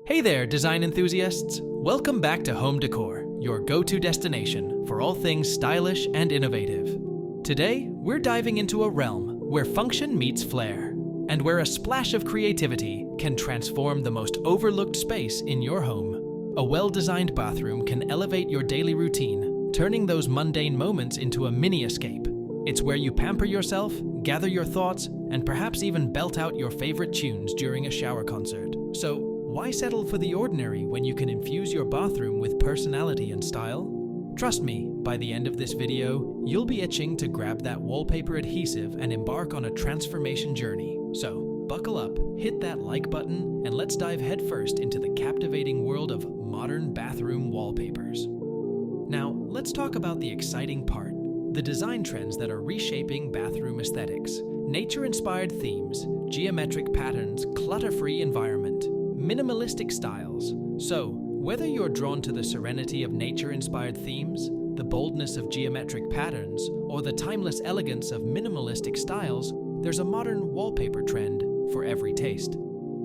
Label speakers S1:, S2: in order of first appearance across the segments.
S1: Hey there, design enthusiasts! Welcome back to Home Decor, your go-to destination for all things stylish and innovative. Today, we're diving into a realm where function meets flair, and where a splash of creativity can transform the most overlooked space in your home. A well-designed bathroom can elevate your daily routine, turning those mundane moments into a mini escape. It's where you pamper yourself, gather your thoughts, and perhaps even belt out your favorite tunes during a shower concert. So, why settle for the ordinary when you can infuse your bathroom with personality and style? Trust me, by the end of this video, you'll be itching to grab that wallpaper adhesive and embark on a transformation journey. So, buckle up, hit that like button, and let's dive headfirst into the captivating world of modern bathroom wallpapers. Now, let's talk about the exciting part, the design trends that are reshaping bathroom aesthetics. Nature-inspired themes, geometric patterns, clutter-free environment, minimalistic styles. So, whether you're drawn to the serenity of nature-inspired themes, the boldness of geometric patterns, or the timeless elegance of minimalistic styles, there's a modern wallpaper trend for every taste.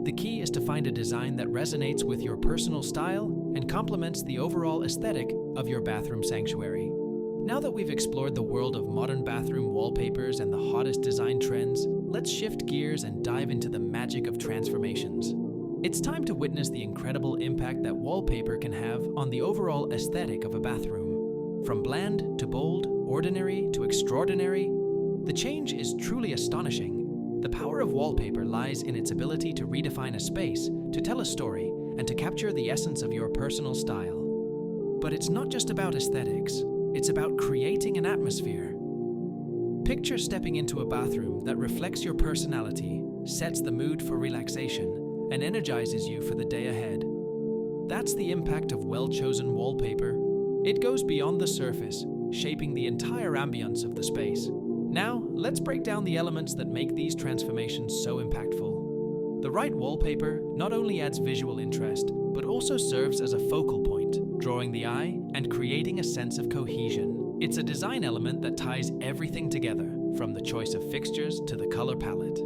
S1: The key is to find a design that resonates with your personal style and complements the overall aesthetic of your bathroom sanctuary. Now that we've explored the world of modern bathroom wallpapers and the hottest design trends, let's shift gears and dive into the magic of transformations. It's time to witness the incredible impact that wallpaper can have on the overall aesthetic of a bathroom. From bland to bold, ordinary to extraordinary, the change is truly astonishing. The power of wallpaper lies in its ability to redefine a space, to tell a story, and to capture the essence of your personal style. But it's not just about aesthetics, it's about creating an atmosphere. Picture stepping into a bathroom that reflects your personality, sets the mood for relaxation, and energizes you for the day ahead. That's the impact of well-chosen wallpaper. It goes beyond the surface, shaping the entire ambience of the space. Now, let's break down the elements that make these transformations so impactful. The right wallpaper not only adds visual interest, but also serves as a focal point, drawing the eye and creating a sense of cohesion. It's a design element that ties everything together, from the choice of fixtures to the color palette.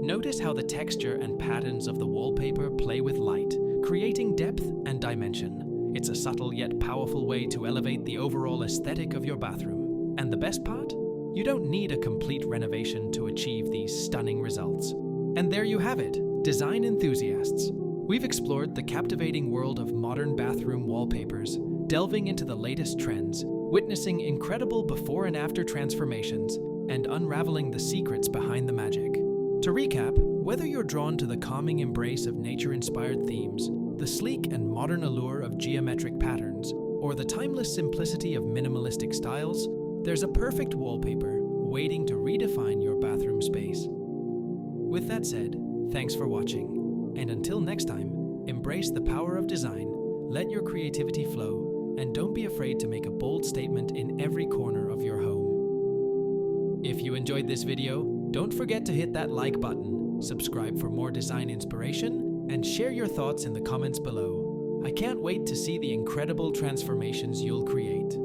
S1: Notice how the texture and patterns of the wallpaper play with light, creating depth and dimension. It's a subtle yet powerful way to elevate the overall aesthetic of your bathroom. And the best part? You don't need a complete renovation to achieve these stunning results. And there you have it, design enthusiasts. We've explored the captivating world of modern bathroom wallpapers, delving into the latest trends, witnessing incredible before and after transformations, and unraveling the secrets behind the magic. To recap, whether you're drawn to the calming embrace of nature-inspired themes, the sleek and modern allure of geometric patterns, or the timeless simplicity of minimalistic styles, there's a perfect wallpaper waiting to redefine your bathroom space. With that said, thanks for watching, and until next time, embrace the power of design, let your creativity flow, and don't be afraid to make a bold statement in every corner of your home. If you enjoyed this video, don't forget to hit that like button, subscribe for more design inspiration, and share your thoughts in the comments below. I can't wait to see the incredible transformations you'll create.